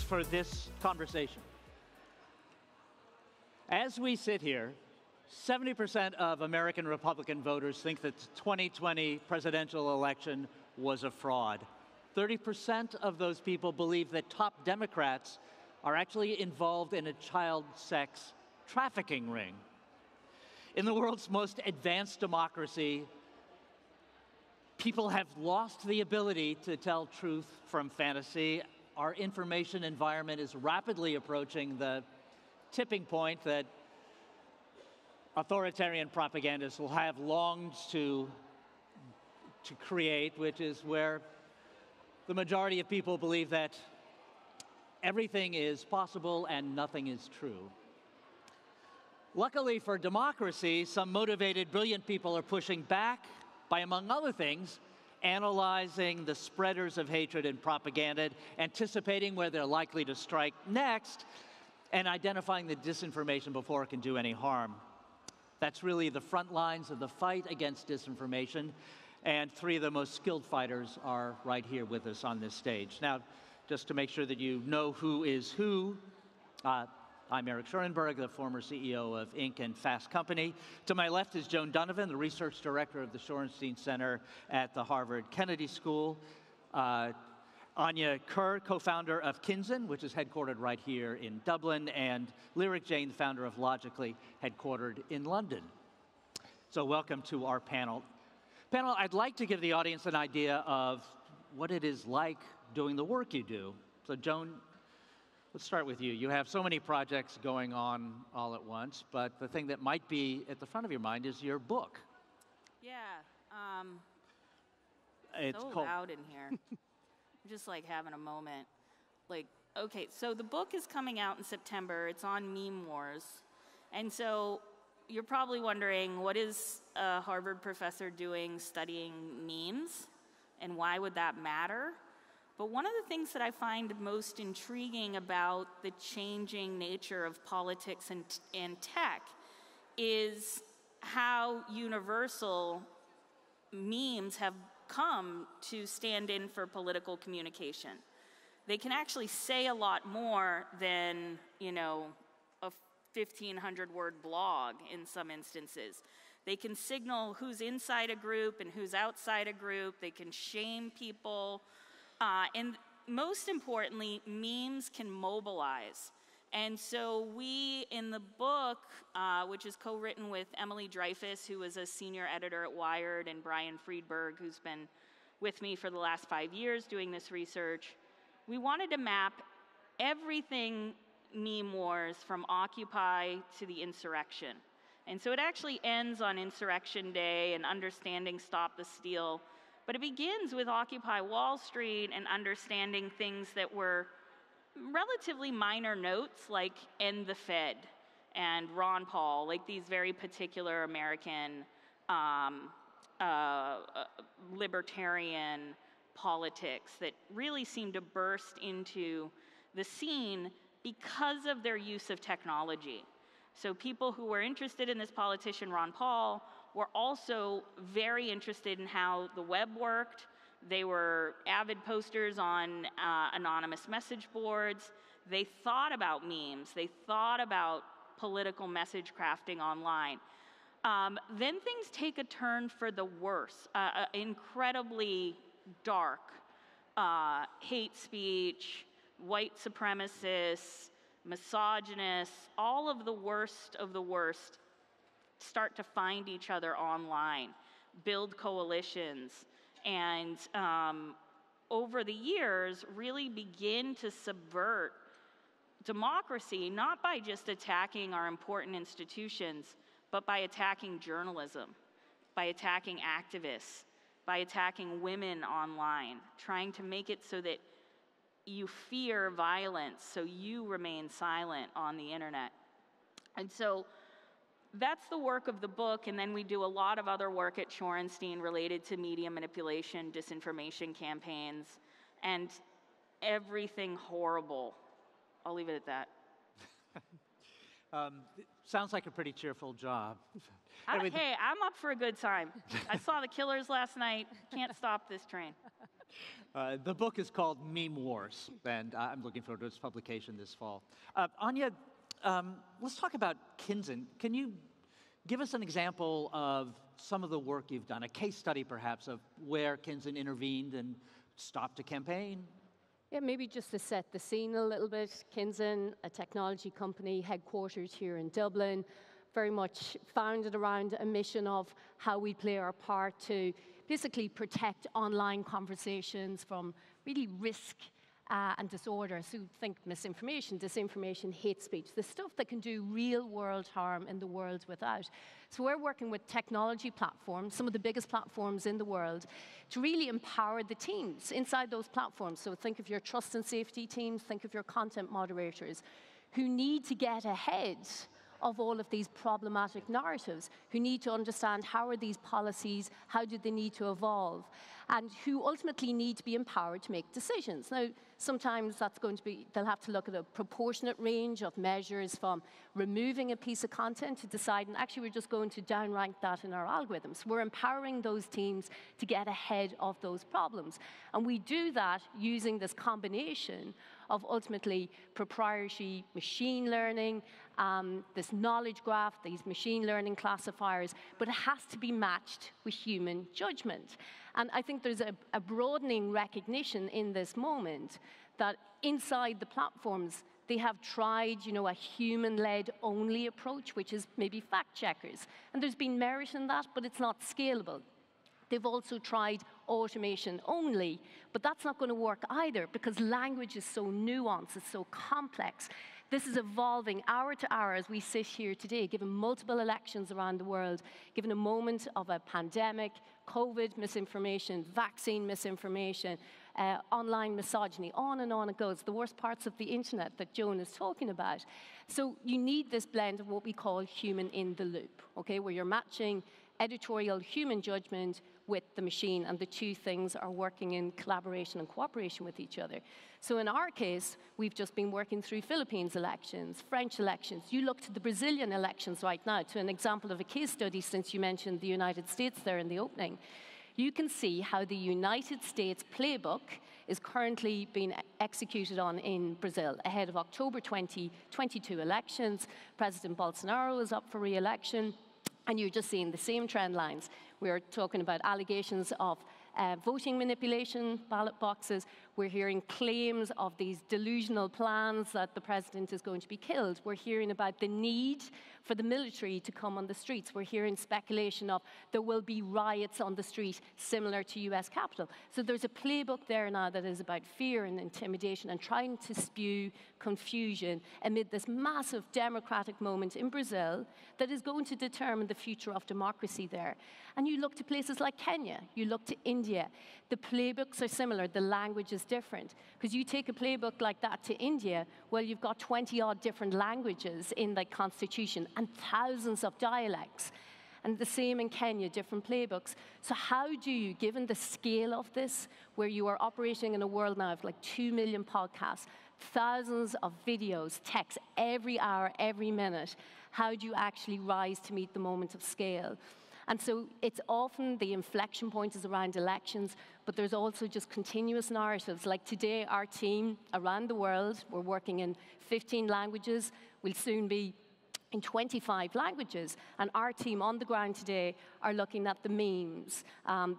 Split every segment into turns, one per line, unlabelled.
for this conversation. As we sit here, 70% of American Republican voters think that the 2020 presidential election was a fraud. 30% of those people believe that top Democrats are actually involved in a child sex trafficking ring. In the world's most advanced democracy, people have lost the ability to tell truth from fantasy. Our information environment is rapidly approaching the tipping point that authoritarian propagandists will have longed to create, which is where the majority of people believe that everything is possible and nothing is true. Luckily for democracy, some motivated, brilliant people are pushing back by, among other things, analyzing the spreaders of hatred and propaganda, anticipating where they're likely to strike next, and identifying the disinformation before it can do any harm. That's really the front lines of the fight against disinformation, and three of the most skilled fighters are right here with us on this stage. Now, just to make sure that you know who is who, I'm Eric Schoenberg, the former CEO of Inc. and Fast Company. To my left is Joan Donovan, the research director of the Shorenstein Center at the Harvard Kennedy School. Anya Kerr, co-founder of Kinzen, which is headquartered right here in Dublin, and Lyric Jane, the founder of Logically, headquartered in London. So welcome to our panel. Panel, I'd like to give the audience an idea of what it is like doing the work you do. So Joan, let's start with you. You have so many projects going on all at once, but the thing that might be at the front of your mind is your book.
Yeah,
It's
so
called
loud in here. I'm just like having a moment. Like, okay, so the book is coming out in September. It's on Meme Wars. And so you're probably wondering, what is a Harvard professor doing studying memes? And why would that matter? But one of the things that I find most intriguing about the changing nature of politics and tech is how universal memes have come to stand in for political communication. They can actually say a lot more than, you know, a 1,500-word blog in some instances. They can signal who's inside a group and who's outside a group. They can shame people. And most importantly, memes can mobilize. And so we, in the book, which is co-written with Emily Dreyfus, who was a senior editor at Wired, and Brian Friedberg, who's been with me for the last 5 years doing this research, we wanted to map everything meme wars from Occupy to the insurrection. And so it actually ends on Insurrection Day and understanding Stop the Steal. But it begins with Occupy Wall Street and understanding things that were relatively minor notes, like End the Fed and Ron Paul, like these very particular American libertarian politics that really seem to burst into the scene because of their use of technology. So people who were interested in this politician, Ron Paul, were also very interested in how the web worked. They were avid posters on anonymous message boards. They thought about memes. They thought about political message crafting online. Then things take a turn for the worse, incredibly dark. Hate speech, white supremacists, misogynists, all of the worst start to find each other online, build coalitions, and over the years really begin to subvert democracy, not by just attacking our important institutions, but by attacking journalism, by attacking activists, by attacking women online, trying to make it so that you fear violence, so you remain silent on the internet. And so that's the work of the book, and then we do a lot of other work at Shorenstein related to media manipulation, disinformation campaigns, and everything horrible. I'll leave it at that.
Sounds like a pretty cheerful job.
Hey, I'm up for a good time. I saw The Killers last night. Can't stop this train.
The book is called Meme Wars, and I'm looking forward to its publication this fall. Anya, let's talk about Kinzen. Can you give us an example of some of the work you've done, a case study perhaps of where Kinzen intervened and stopped a campaign?
Yeah, maybe just to set the scene a little bit. Kinzen, a technology company headquartered here in Dublin, very much founded around a mission of how we play our part to basically protect online conversations from really risk and disorder. So think misinformation, disinformation, hate speech, the stuff that can do real-world harm in the world without. So we're working with technology platforms, some of the biggest platforms in the world, to really empower the teams inside those platforms. So think of your trust and safety teams, think of your content moderators, who need to get ahead of all of these problematic narratives, who need to understand how are these policies, how do they need to evolve, and who ultimately need to be empowered to make decisions. Now, sometimes that's going to be, they'll have to look at a proportionate range of measures from removing a piece of content to decide, and actually we're just going to downrank that in our algorithms. We're empowering those teams to get ahead of those problems. And we do that using this combination of ultimately proprietary machine learning, this knowledge graph, these machine learning classifiers, but it has to be matched with human judgment. And I think there's a broadening recognition in this moment that inside the platforms, they have tried, a human-led only approach, which is maybe fact checkers. And there's been merit in that, but it's not scalable. They've also tried automation only, but that's not going to work either because language is so nuanced, it's so complex. This is evolving hour to hour as we sit here today, given multiple elections around the world, given a moment of a pandemic, COVID misinformation, vaccine misinformation, online misogyny, on and on it goes, the worst parts of the internet that Joan is talking about. So you need this blend of what we call human in the loop, okay, where you're matching editorial human judgment with the machine, and the two things are working in collaboration and cooperation with each other. So in our case, we've just been working through Philippines elections, French elections. You look to the Brazilian elections right now, to an example of a case study since you mentioned the United States there in the opening. You can see how the United States playbook is currently being executed on in Brazil ahead of October 2022 elections. President Bolsonaro is up for re-election. And you're just seeing the same trend lines. We're talking about allegations of voting manipulation, ballot boxes. We're hearing claims of these delusional plans that the president is going to be killed. We're hearing about the need for the military to come on the streets. We're hearing speculation of there will be riots on the street similar to US Capitol. So there's a playbook there now that is about fear and intimidation and trying to spew confusion amid this massive democratic moment in Brazil that is going to determine the future of democracy there. And you look to places like Kenya, you look to India. The playbooks are similar, the language is different. Because you take a playbook like that to India, well, you've got 20-odd different languages in the constitution and thousands of dialects. And the same in Kenya, different playbooks. So how do you, given the scale of this, where you are operating in a world now of like 2 million podcasts, thousands of videos, texts every hour, every minute, how do you actually rise to meet the moment of scale? And so it's often the inflection point is around elections, but there's also just continuous narratives. Like today, our team around the world, we're working in 15 languages. We'll soon be in 25 languages, and our team on the ground today are looking at the memes,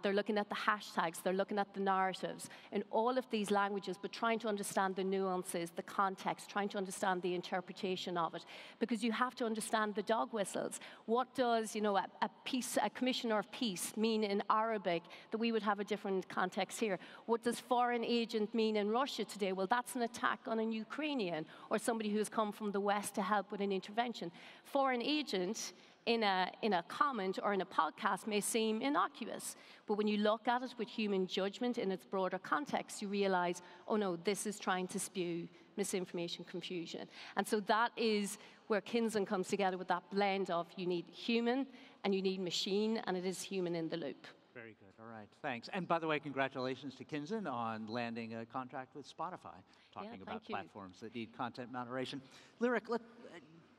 they're looking at the hashtags, they're looking at the narratives in all of these languages, but trying to understand the nuances, the context, trying to understand the interpretation of it, because you have to understand the dog whistles. What does, a commissioner of peace mean in Arabic that we would have a different context here? What does foreign agent mean in Russia today? Well, that's an attack on an Ukrainian or somebody who's come from the West to help with an intervention. Foreign agent in a comment or in a podcast may seem innocuous, but when you look at it with human judgment in its broader context, you realize, oh no, this is trying to spew misinformation, confusion. And so that is where Kinzen comes together with that blend of you need human and you need machine, and it is human in the loop.
Very good. All right. Thanks. And by the way, congratulations to Kinzen on landing a contract with Spotify, talking about platforms that need content moderation. Lyric,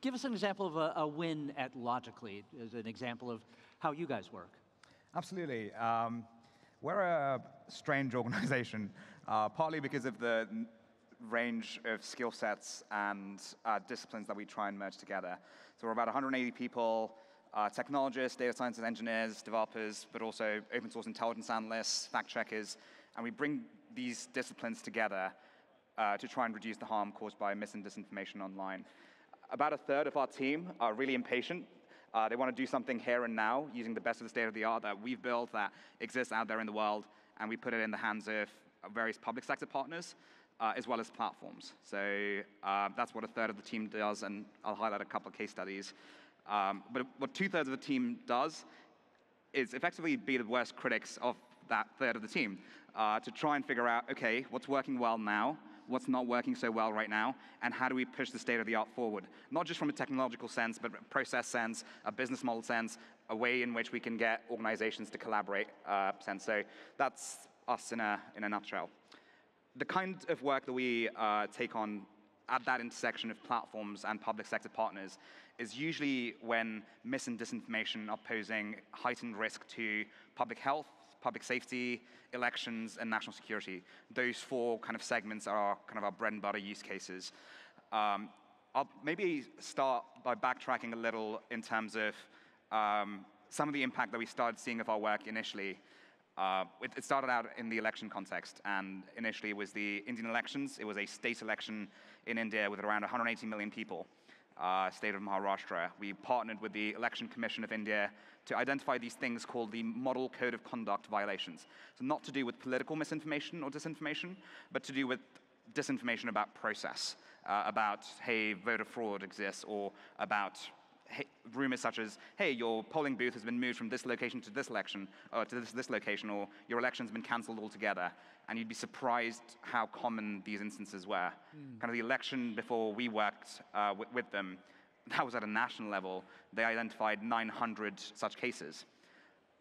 give us an example of a win at Logically as an example of how you guys work.
Absolutely. We're a strange organization, partly because of the range of skill sets and disciplines that we try and merge together. So we're about 180 people, technologists, data scientists, engineers, developers, but also open source intelligence analysts, fact checkers, and we bring these disciplines together to try and reduce the harm caused by mis and disinformation online. About a third of our team are really impatient. They want to do something here and now using the best of the state of the art that we've built, that exists out there in the world, and we put it in the hands of various public sector partners, as well as platforms. So that's what a third of the team does, and I'll highlight a couple of case studies. But what 2/3 of the team does is effectively be the worst critics of that third of the team, to try and figure out, okay, what's working well now, what's not working so well right now, and how do we push the state of the art forward? Not just from a technological sense, but a process sense, a business model sense, a way in which we can get organizations to collaborate sense. So that's us in a nutshell. The kind of work that we take on at that intersection of platforms and public sector partners is usually when mis and disinformation are posing heightened risk to public health, public safety, elections, and national security. Those four kind of segments are kind of our bread and butter use cases. I'll maybe start by backtracking a little in terms of some of the impact that we started seeing of our work initially. It started out in the election context, and initially it was the Indian elections. It was a state election in India with around 180 million people, state of Maharashtra. We partnered with the Election Commission of India to identify these things called the Model Code of Conduct violations. So not to do with political misinformation or disinformation, but to do with disinformation about process, about, hey, voter fraud exists, or about rumors such as, hey, your polling booth has been moved from this location to this election, or to this location, or your election's been cancelled altogether. And you'd be surprised how common these instances were. Kind of the election before we worked with them, that was at a national level. They identified 900 such cases.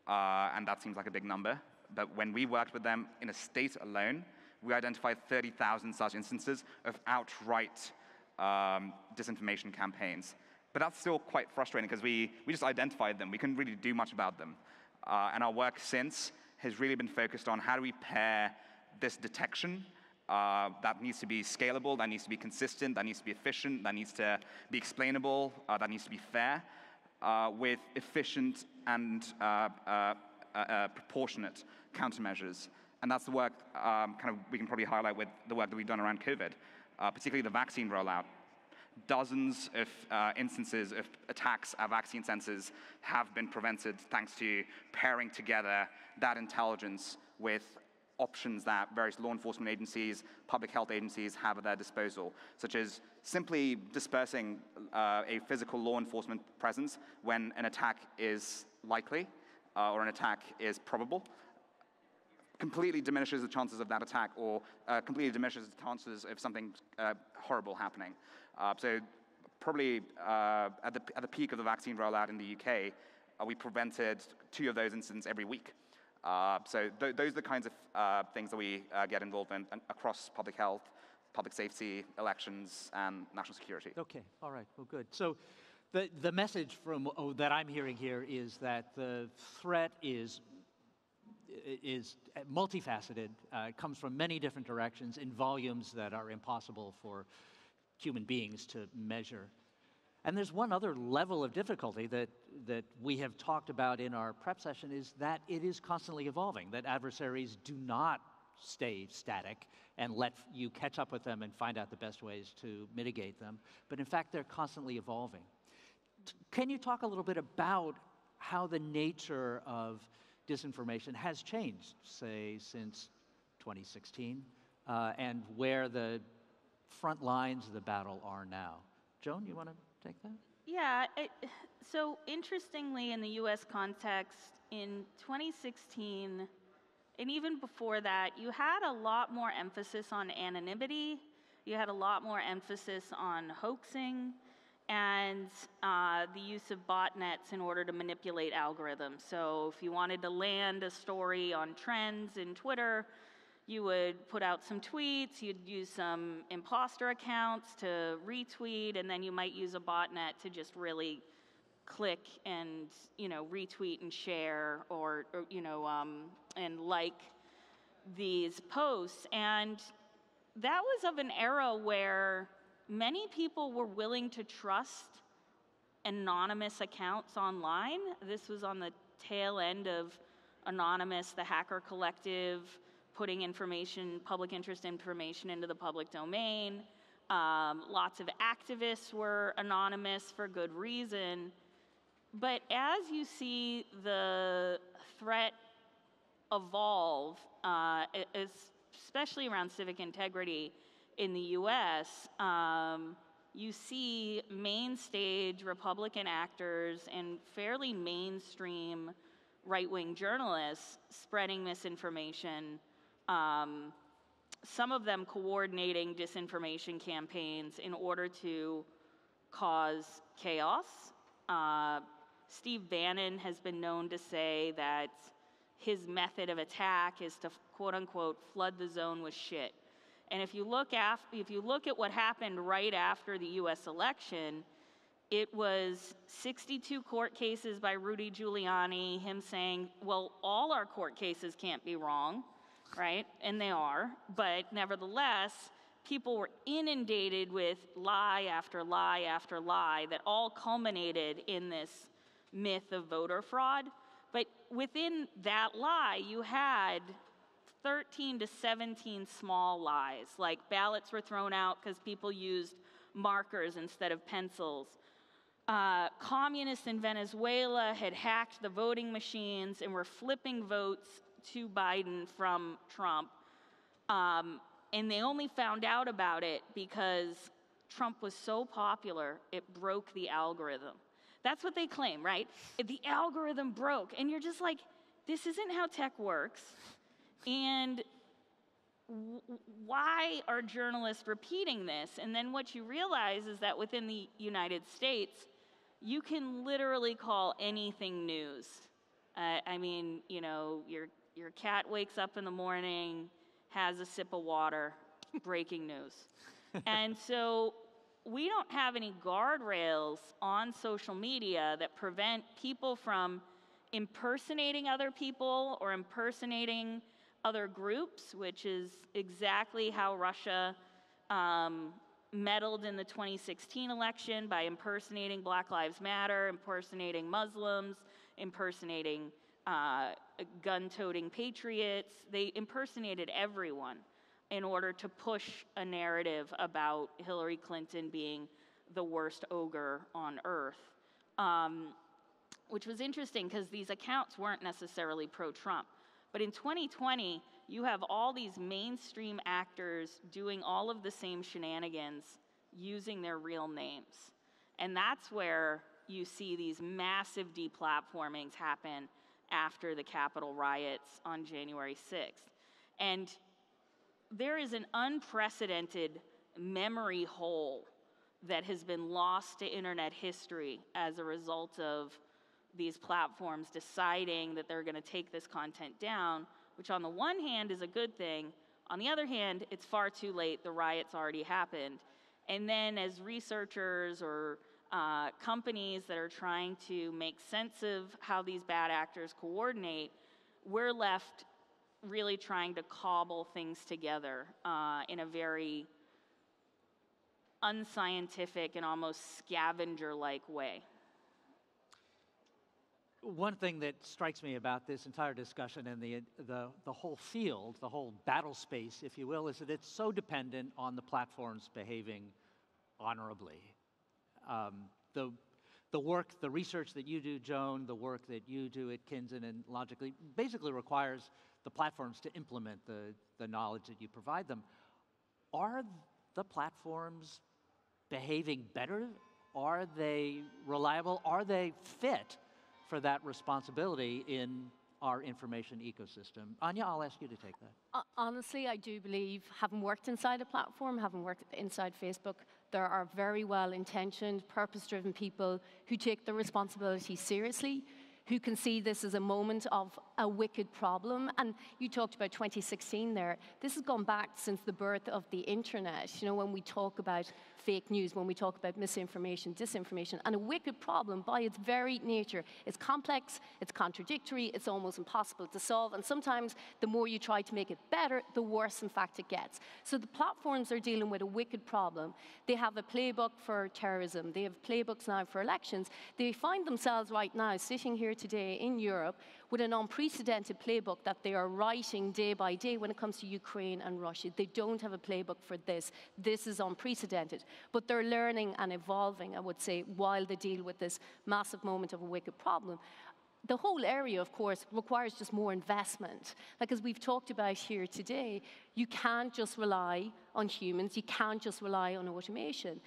And that seems like a big number. But when we worked with them in a state alone, we identified 30,000 such instances of outright disinformation campaigns. But that's still quite frustrating because we just identified them. We couldn't really do much about them. And our work since has really been focused on how do we pair this detection that needs to be scalable, that needs to be consistent, that needs to be efficient, that needs to be explainable, that needs to be fair, with efficient and proportionate countermeasures. And that's the work we can probably highlight with the work that we've done around COVID, particularly the vaccine rollout. Dozens of instances of attacks at vaccine centers have been prevented thanks to pairing together that intelligence with options that various law enforcement agencies, public health agencies have at their disposal, such as simply dispersing a physical law enforcement presence when an attack is likely or an attack is probable. Completely diminishes the chances of that attack, or completely diminishes the chances of something horrible happening. So probably at the peak of the vaccine rollout in the UK, we prevented 2 of those incidents every week. So those are the kinds of things that we get involved in across public health, public safety, elections, and national security.
Okay, all right, well, good. So the message that I'm hearing here is that the threat is multifaceted. It comes from many different directions in volumes that are impossible for human beings to measure. And there's one other level of difficulty that we have talked about in our prep session, is that it is constantly evolving, that adversaries do not stay static and let you catch up with them and find out the best ways to mitigate them, but in fact they're constantly evolving. Can you talk a little bit about how the nature of disinformation has changed, say, since 2016, and where the front lines of the battle are now? Joan, you want to take that?
Yeah, so interestingly, in the US context, in 2016, and even before that, you had a lot more emphasis on anonymity, you had a lot more emphasis on hoaxing, and the use of botnets in order to manipulate algorithms. So if you wanted to land a story on trends in Twitter, you would put out some tweets, you'd use some imposter accounts to retweet, and then you might use a botnet to just really click and, retweet and share or and like these posts. And that was of an era where many people were willing to trust anonymous accounts online. This was on the tail end of Anonymous, the hacker collective, putting information, public interest information into the public domain. Lots of activists were anonymous for good reason. But as you see the threat evolve, especially around civic integrity in the US, you see main stage Republican actors and fairly mainstream right-wing journalists spreading misinformation, some of them coordinating disinformation campaigns in order to cause chaos. Steve Bannon has been known to say that his method of attack is to, quote unquote, flood the zone with shit. And if you look at what happened right after the US election, it was 62 court cases by Rudy Giuliani, him saying, well, all our court cases can't be wrong, right? And they are, but nevertheless, people were inundated with lie after lie after lie that all culminated in this myth of voter fraud. But within that lie, you had 13 to 17 small lies, like ballots were thrown out because people used markers instead of pencils. Communists in Venezuela had hacked the voting machines and were flipping votes to Biden from Trump. And they only found out about it because Trump was so popular, it broke the algorithm. That's what they claim, right? The algorithm broke. And you're just like, this isn't how tech works. And why are journalists repeating this? And then what you realize is that within the United States, you can literally call anything news. Your cat wakes up in the morning, has a sip of water, breaking news. And so we don't have any guardrails on social media that prevent people from impersonating other people or impersonating other groups, which is exactly how Russia meddled in the 2016 election by impersonating Black Lives Matter, impersonating Muslims, impersonating gun-toting patriots. They impersonated everyone in order to push a narrative about Hillary Clinton being the worst ogre on earth, which was interesting because these accounts weren't necessarily pro-Trump. But in 2020, you have all these mainstream actors doing all of the same shenanigans using their real names. And that's where you see these massive deplatformings happen after the Capitol riots on January 6th. And there is an unprecedented memory hole that has been lost to internet history as a result of these platforms deciding that they're going to take this content down, which on the one hand is a good thing. On the other hand, it's far too late. The riots already happened. And then as researchers or companies that are trying to make sense of how these bad actors coordinate, we're left really trying to cobble things together in a very unscientific and almost scavenger-like way.
One thing that strikes me about this entire discussion and the whole field, the whole battle space, if you will, is that it's so dependent on the platforms behaving honorably. The work, the research that you do, Joan, the work that you do at Kinsen and Logically, basically requires the platforms to implement the knowledge that you provide them. Are the platforms behaving better? Are they reliable? Are they fit for that responsibility in our information ecosystem? Anya, I'll ask you to take that.
Honestly, I do believe, having worked inside a platform, having worked inside Facebook, there are very well-intentioned, purpose-driven people who take the responsibility seriously, who can see this as a moment of a wicked problem. And you talked about 2016 there. This has gone back since the birth of the internet. You know, when we talk about fake news, when we talk about misinformation, disinformation. And a wicked problem, by its very nature, is complex, it's contradictory, it's almost impossible to solve, and sometimes the more you try to make it better, the worse, in fact, it gets. So the platforms are dealing with a wicked problem. They have a playbook for terrorism. They have playbooks now for elections. They find themselves right now, sitting here today in Europe, with an unprecedented playbook that they are writing day by day when it comes to Ukraine and Russia. They don't have a playbook for this. This is unprecedented. But they're learning and evolving, I would say, while they deal with this massive moment of a wicked problem. The whole area, of course, requires just more investment. Like as we've talked about here today, you can't just rely on humans. You can't just rely on automation.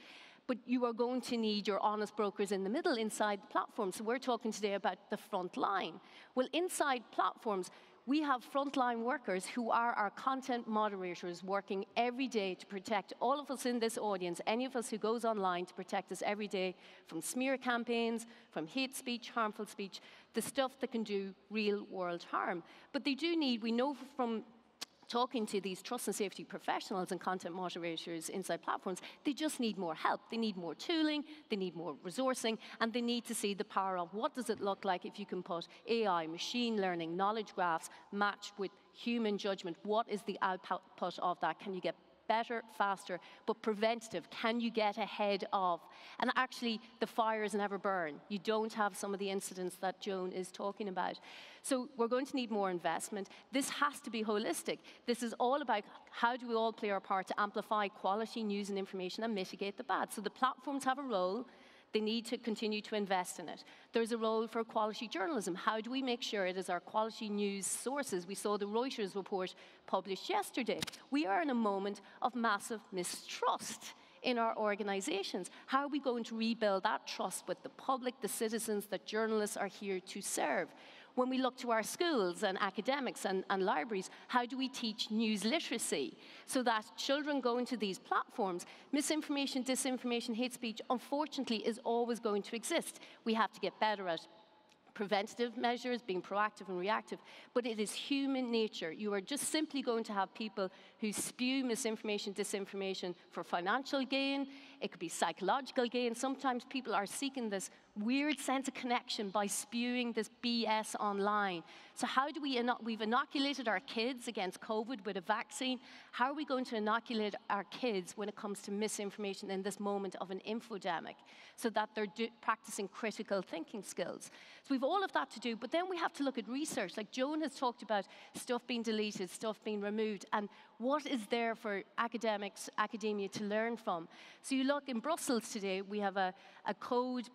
But you are going to need your honest brokers in the middle inside the platform. So we're talking today about the front line. Well, inside platforms, we have frontline workers who are our content moderators working every day to protect all of us in this audience, any of us who goes online, to protect us every day from smear campaigns, from hate speech, harmful speech, the stuff that can do real world harm. But they do need, we know from talking to these trust and safety professionals and content moderators inside platforms, they just need more help. They need more tooling, they need more resourcing, and they need to see the power of what does it look like if you can put AI, machine learning, knowledge graphs matched with human judgment. What is the output of that? Can you get better, faster, but preventative? Can you get ahead of? And actually, the fires never burn. You don't have some of the incidents that Joan is talking about. So we're going to need more investment. This has to be holistic. This is all about how do we all play our part to amplify quality news and information and mitigate the bad. So the platforms have a role. They need to continue to invest in it. There's a role for quality journalism. How do we make sure it is our quality news sources? We saw the Reuters report published yesterday. We are in a moment of massive mistrust in our organizations. How are we going to rebuild that trust with the public, the citizens that journalists are here to serve? When we look to our schools and academics and libraries, how do we teach news literacy so that children go into these platforms? Misinformation, disinformation, hate speech, unfortunately, is always going to exist. We have to get better at preventative measures, being proactive and reactive, but it is human nature. You are just simply going to have people who spew misinformation, disinformation for financial gain. It could be psychological gain. Sometimes people are seeking this weird sense of connection by spewing this BS online. So how do we've inoculated our kids against COVID with a vaccine. How are we going to inoculate our kids when it comes to misinformation in this moment of an infodemic so that they're practicing critical thinking skills? So we've all of that to do, but then we have to look at research. Like Joan has talked about stuff being deleted, stuff being removed, and what is there for academia to learn from? So you look in Brussels today, we have a code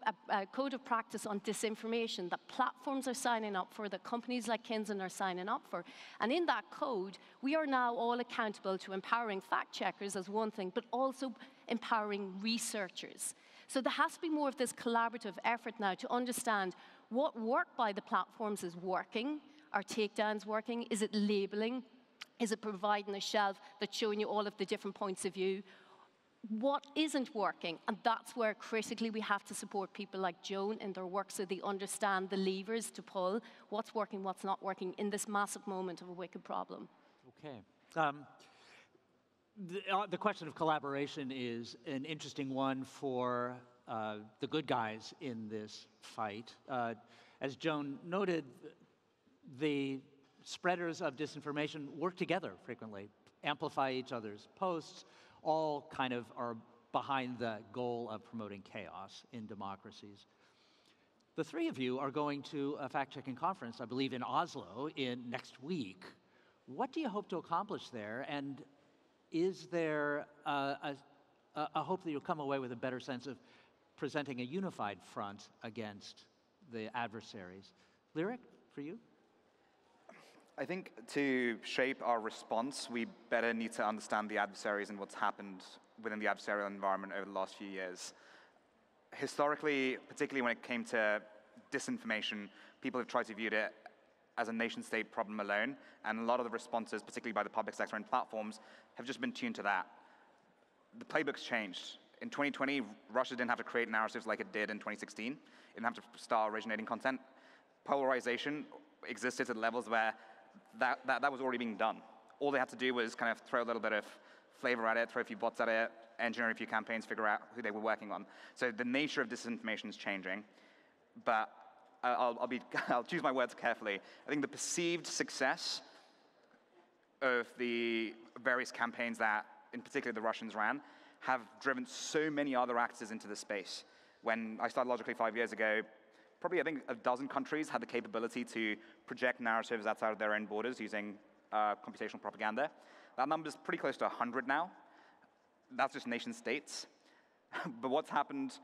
of practice on disinformation that platforms are signing up for, that companies like Kinsen are signing up for. And in that code, we are now all accountable to empowering fact checkers as one thing, but also empowering researchers. So there has to be more of this collaborative effort now to understand what work by the platforms is working. Are takedowns working? Is it labeling? Is it providing a shelf that's showing you all of the different points of view? What isn't working? And that's where critically we have to support people like Joan in their work so they understand the levers to pull, what's working, what's not working in this massive moment of a wicked problem.
Okay. The question of collaboration is an interesting one for the good guys in this fight. As Joan noted, the spreaders of disinformation work together frequently, amplify each other's posts, all kind of are behind the goal of promoting chaos in democracies. The three of you are going to a fact-checking conference, I believe, in Oslo next week. What do you hope to accomplish there? And is there a hope that you'll come away with a better sense of presenting a unified front against the adversaries? Lyric, for you?
I think to shape our response, we better need to understand the adversaries and what's happened within the adversarial environment over the last few years. Historically, particularly when it came to disinformation, people have tried to view it as a nation-state problem alone, and a lot of the responses, particularly by the public sector and platforms, have just been tuned to that. The playbook's changed. In 2020, Russia didn't have to create narratives like it did in 2016. It didn't have to start originating content. Polarization existed at levels where that was already being done. All they had to do was kind of throw a little bit of flavor at it, throw a few bots at it, engineer a few campaigns, figure out who they were working on. So the nature of disinformation is changing, but I'll choose my words carefully. I think the perceived success of the various campaigns that, in particular, the Russians ran, have driven so many other actors into the space. When I started Logically 5 years ago, probably I think a dozen countries had the capability to project narratives outside of their own borders using computational propaganda. That number is pretty close to 100 now. That's just nation states. But what's happened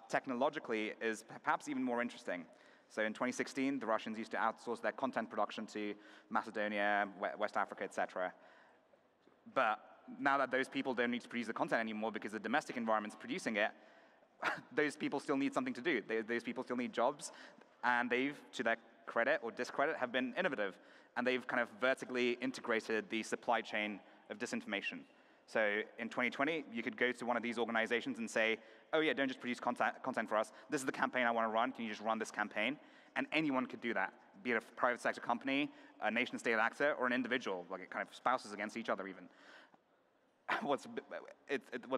technologically is perhaps even more interesting. So in 2016, the Russians used to outsource their content production to Macedonia, West Africa, etc. But now that those people don't need to produce the content anymore because the domestic environment's producing it, those people still need something to do. Those people still need jobs, and they've, to their credit or discredit, have been innovative, and they've kind of vertically integrated the supply chain of disinformation. So in 2020, you could go to one of these organizations and say, oh yeah, don't just produce content for us. This is the campaign I want to run. Can you just run this campaign? And anyone could do that, be it a private sector company, a nation state actor, or an individual, like it kind of spouses against each other even. What's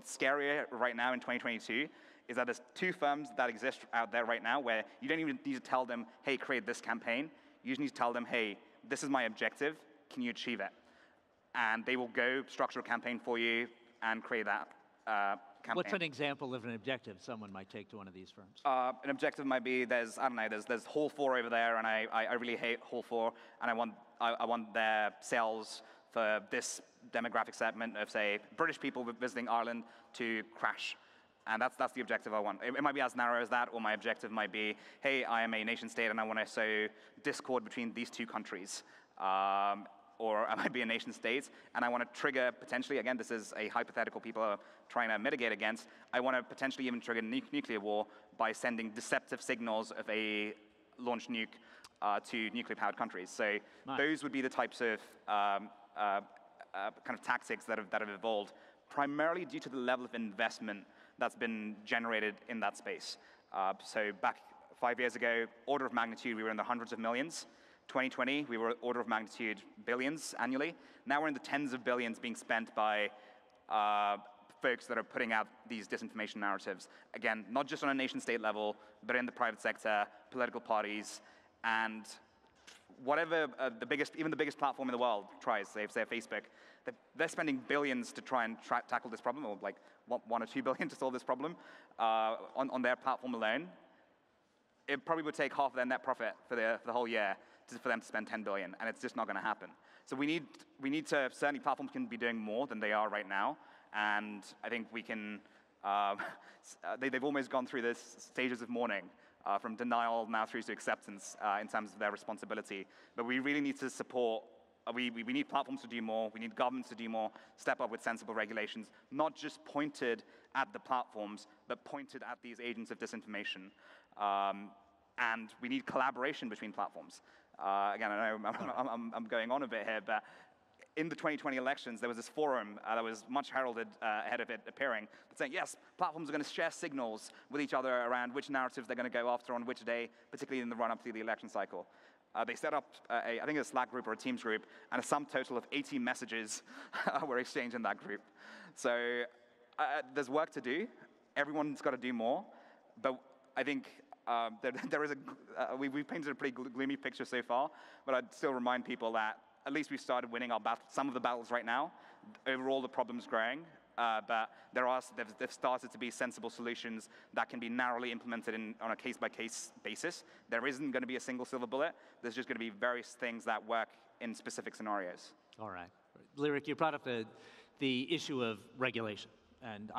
scarier right now in 2022 is that there's two firms that exist out there right now where you don't even need to tell them, hey, create this campaign. You just need to tell them, hey, this is my objective. Can you achieve it? And they will go structure a campaign for you and create that campaign.
What's an example of an objective someone might take to one of these firms?
An objective might be there's Hall 4 over there, and I really hate Hall 4, and I want their sales for this demographic segment of, say, British people visiting Ireland to crash. And that's the objective I want. It might be as narrow as that, or my objective might be, hey, I am a nation state and I want to sow discord between these two countries. Or I might be a nation state and I want to trigger, potentially, again, this is a hypothetical people are trying to mitigate against, I want to potentially even trigger nuclear war by sending deceptive signals of a launched nuke to nuclear-powered countries. So those would be the types of kind of tactics that have evolved, primarily due to the level of investment that's been generated in that space. So back 5 years ago, order of magnitude, we were in the hundreds of millions. 2020, we were order of magnitude billions annually. Now we're in the tens of billions being spent by folks that are putting out these disinformation narratives. Again, not just on a nation state level, but in the private sector, political parties, and whatever even the biggest platform in the world tries, say Facebook, they're spending billions to try and tackle this problem, or like 1 or 2 billion to solve this problem on their platform alone. It probably would take half of their net profit for the whole year for them to spend 10 billion, and it's just not going to happen. So we need to, certainly platforms can be doing more than they are right now, and I think we can, they've almost gone through this stages of mourning, from denial now through to acceptance in terms of their responsibility. But we really need to support, we need platforms to do more, we need governments to do more, step up with sensible regulations, not just pointed at the platforms, but pointed at these agents of disinformation. And we need collaboration between platforms. Again, I know I'm going on a bit here, but in the 2020 elections, there was this forum that was much heralded ahead of it appearing, but saying, yes, platforms are going to share signals with each other around which narratives they're going to go after on which day, particularly in the run-up to the election cycle. They set up, I think, a Slack group or a Teams group, and a sum total of 80 messages were exchanged in that group. So there's work to do. Everyone's got to do more, but I think there is we've painted a pretty gloomy picture so far, but I'd still remind people that at least we've started winning some of the battles right now. Overall, the problem's growing, but they've started to be sensible solutions that can be narrowly implemented on a case-by-case basis. There isn't going to be a single silver bullet. There's just going to be various things that work in specific scenarios.
All right. Lyric, you brought up the issue of regulation, and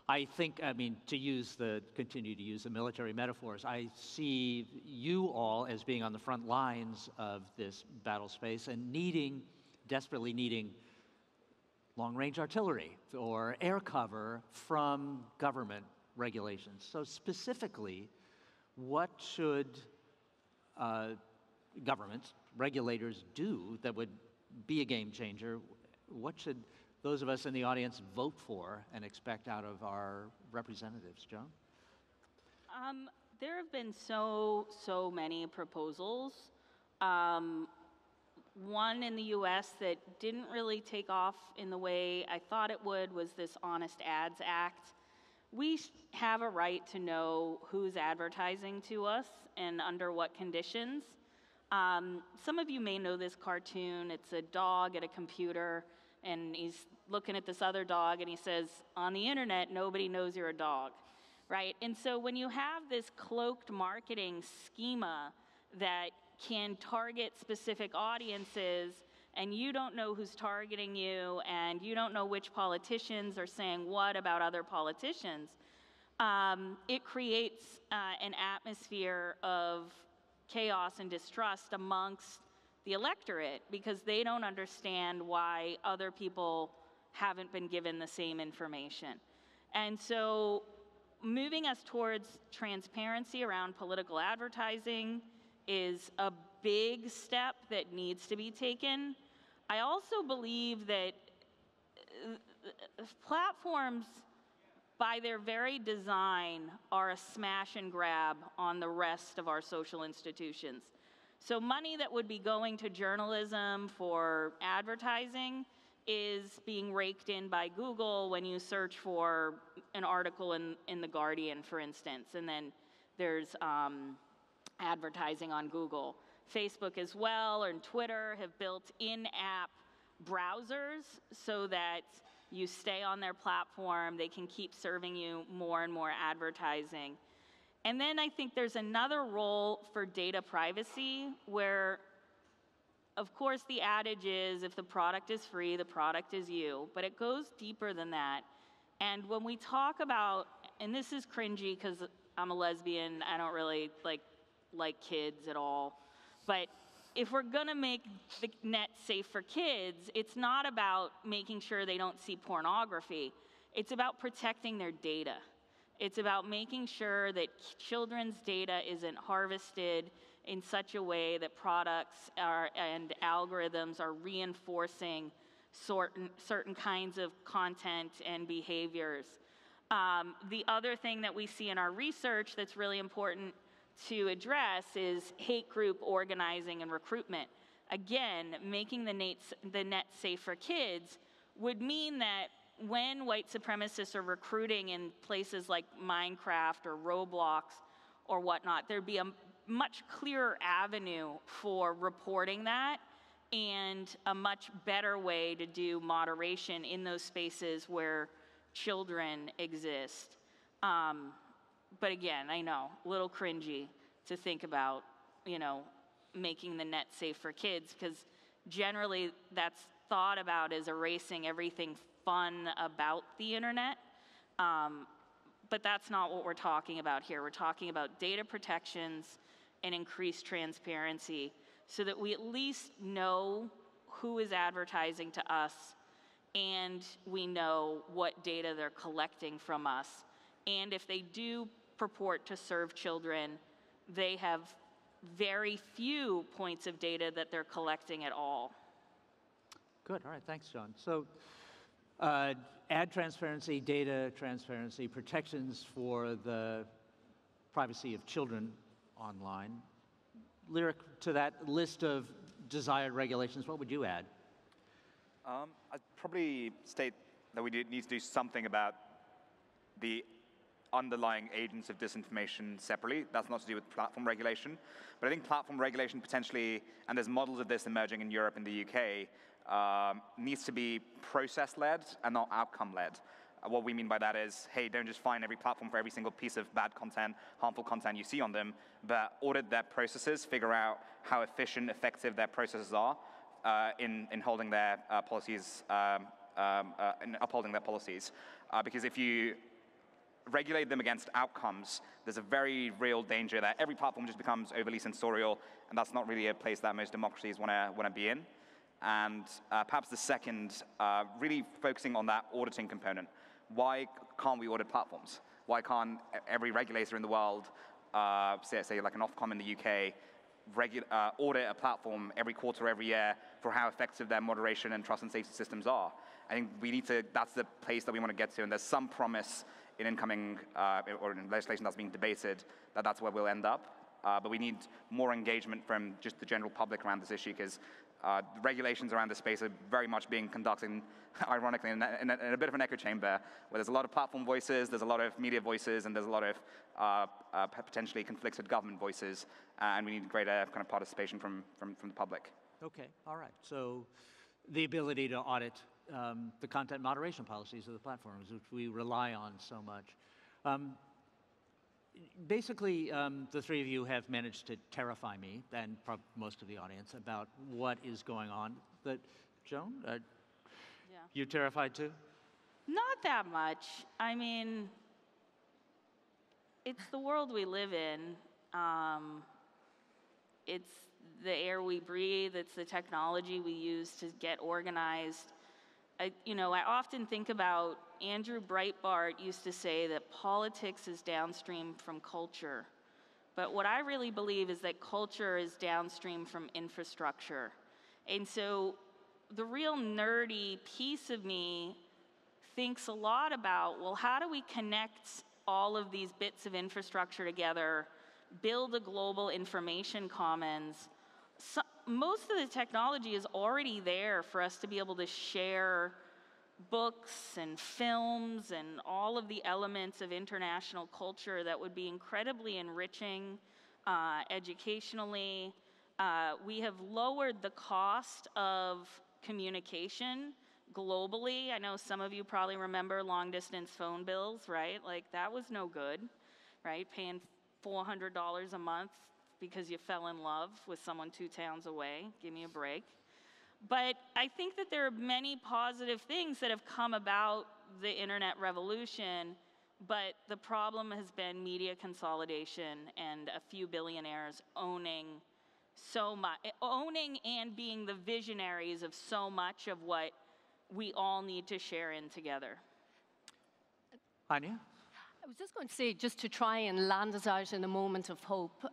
I think, I mean, continue to use the military metaphors, I see you all as being on the front lines of this battle space and desperately needing long-range artillery or air cover from government regulations. So specifically, what should governments, regulators do that would be a game changer? What should those of us in the audience vote for and expect out of our representatives? Joan? There
have been so many proposals. One in the US that didn't really take off in the way I thought it would was this Honest Ads Act. We have a right to know who's advertising to us and under what conditions. Some of you may know this cartoon. It's a dog at a computer, and he's looking at this other dog, and he says, on the internet, nobody knows you're a dog, right? And so when you have this cloaked marketing schema that can target specific audiences, and you don't know who's targeting you, and you don't know which politicians are saying what about other politicians, it creates an atmosphere of chaos and distrust amongst the electorate because they don't understand why other people haven't been given the same information. And so moving us towards transparency around political advertising is a big step that needs to be taken. I also believe that platforms, by their very design, are a smash and grab on the rest of our social institutions. So money that would be going to journalism for advertising is being raked in by Google when you search for an article in The Guardian, for instance, and then there's advertising on Google. Facebook as well, and Twitter have built in-app browsers so that you stay on their platform, they can keep serving you more and more advertising. And then I think there's another role for data privacy where, of course, the adage is if the product is free, the product is you, but it goes deeper than that. And when we talk about, and this is cringy because I'm a lesbian, I don't really like kids at all, but if we're gonna make the net safe for kids, it's not about making sure they don't see pornography. It's about protecting their data. It's about making sure that children's data isn't harvested in such a way that products and algorithms are reinforcing certain kinds of content and behaviors. The other thing that we see in our research that's really important to address is hate group organizing and recruitment. Again, making the net safe for kids would mean that when white supremacists are recruiting in places like Minecraft or Roblox or whatnot, there'd be a much clearer avenue for reporting that and a much better way to do moderation in those spaces where children exist. But again, I know, a little cringy to think about, making the net safe for kids, because generally that's thought about as erasing everything fun about the internet. But that's not what we're talking about here. We're talking about data protections and increased transparency so that we at least know who is advertising to us and we know what data they're collecting from us. And if they do purport to serve children, they have very few points of data that they're collecting at all.
Good, all right, thanks, John. So ad transparency, data transparency, protections for the privacy of children online. Lyric, to that list of desired regulations, what would you add?
I'd probably state that we need to do something about the underlying agents of disinformation separately. That's not to do with platform regulation. But I think platform regulation potentially, and there's models of this emerging in Europe and the UK, needs to be process-led and not outcome-led. What we mean by that is, hey, don't just fine every platform for every single piece of bad content, harmful content you see on them, but audit their processes, figure out how efficient, effective their processes are in holding their policies, in upholding their policies. Because if you regulate them against outcomes, there's a very real danger that every platform just becomes overly censorial, and that's not really a place that most democracies want to be in. And perhaps the second, really focusing on that auditing component. Why can't we audit platforms? Why can't every regulator in the world, say like an Ofcom in the UK, audit a platform every quarter, every year for how effective their moderation and trust and safety systems are? I think we need to, that's the place that we want to get to, and there's some promise in incoming, or in legislation that's being debated, that's where we'll end up. But we need more engagement from just the general public around this issue, because regulations around this space are very much being conducted, ironically, in a bit of an echo chamber, where there's a lot of platform voices, there's a lot of media voices, and there's a lot of potentially conflicted government voices, and we need greater kind of participation from the public.
Okay, all right. So the ability to audit the content moderation policies of the platforms, which we rely on so much. Basically, the three of you have managed to terrify me and most of the audience about what is going on. But Joan,
Yeah.
you terrified too?
Not that much. I mean, it's the world we live in. It's the air we breathe. It's the technology we use to get organized. I often think about Andrew Breitbart used to say that politics is downstream from culture. But what I really believe is that culture is downstream from infrastructure. And so the real nerdy piece of me thinks a lot about, well, how do we connect all of these bits of infrastructure together, build a global information commons? Most of the technology is already there for us to be able to share books and films and all of the elements of international culture that would be incredibly enriching educationally. We have lowered the cost of communication globally. I know some of you probably remember long-distance phone bills, right? Like, that was no good, right? Paying $400 a month because you fell in love with someone 2 towns away. Give me a break. But I think that there are many positive things that have come about the internet revolution, but the problem has been media consolidation and a few billionaires owning so much, owning and being the visionaries of so much of what we all need to share in together.
Anya?
I was just going to say, just to try and land us out in a moment of hope,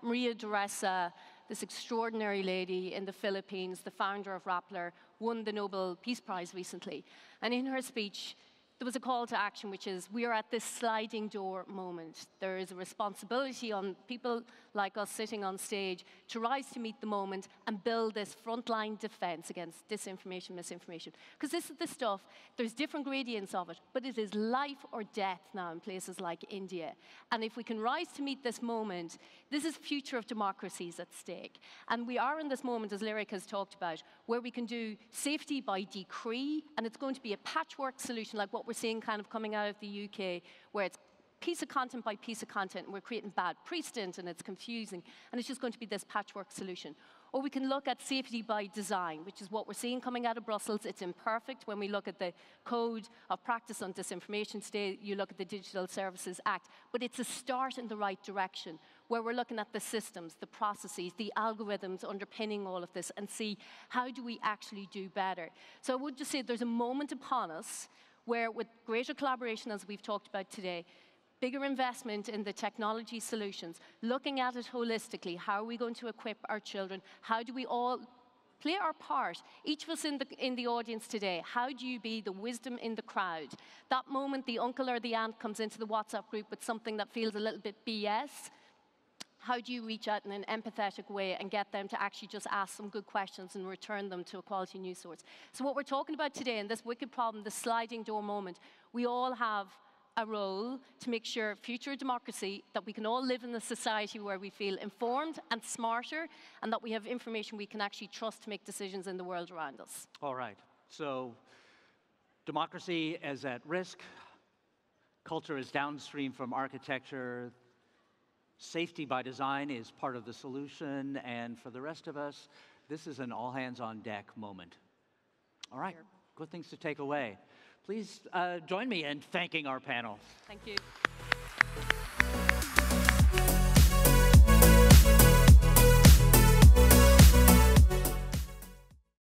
Maria Teresa, this extraordinary lady in the Philippines, the founder of Rappler, won the Nobel Peace Prize recently. And in her speech, there was a call to action, which is, we are at this sliding door moment. There is a responsibility on people like us sitting on stage to rise to meet the moment and build this frontline defense against disinformation, misinformation. Because this is the stuff, there's different gradients of it, but it is life or death now in places like India. And if we can rise to meet this moment, this is future of democracies at stake. And we are in this moment, as Lyric has talked about, where we can do safety by decree, and it's going to be a patchwork solution like what we're seeing kind of coming out of the UK, where it's piece of content by piece of content, and we're creating bad precedent, and it's confusing, and it's just going to be this patchwork solution. Or we can look at safety by design, which is what we're seeing coming out of Brussels. It's imperfect when we look at the Code of Practice on Disinformation today, you look at the Digital Services Act, but it's a start in the right direction, where we're looking at the systems, the processes, the algorithms underpinning all of this, and see how do we actually do better. So I would just say there's a moment upon us where, with greater collaboration, as we've talked about today, bigger investment in the technology solutions, looking at it holistically, how are we going to equip our children? How do we all play our part? Each of us in the audience today, how do you be the wisdom in the crowd? That moment the uncle or the aunt comes into the WhatsApp group with something that feels a little bit BS, how do you reach out in an empathetic way and get them to actually just ask some good questions and return them to a quality news source? So what we're talking about today in this wicked problem, the sliding door moment, we all have a role to make sure future democracy, that we can all live in a society where we feel informed and smarter, and that we have information we can actually trust to make decisions in the world around us.
All right. So democracy is at risk. Culture is downstream from architecture. Safety by design is part of the solution. And for the rest of us, this is an all-hands-on-deck moment. All right. Good things to take away. Please join me in thanking our panel.
Thank you.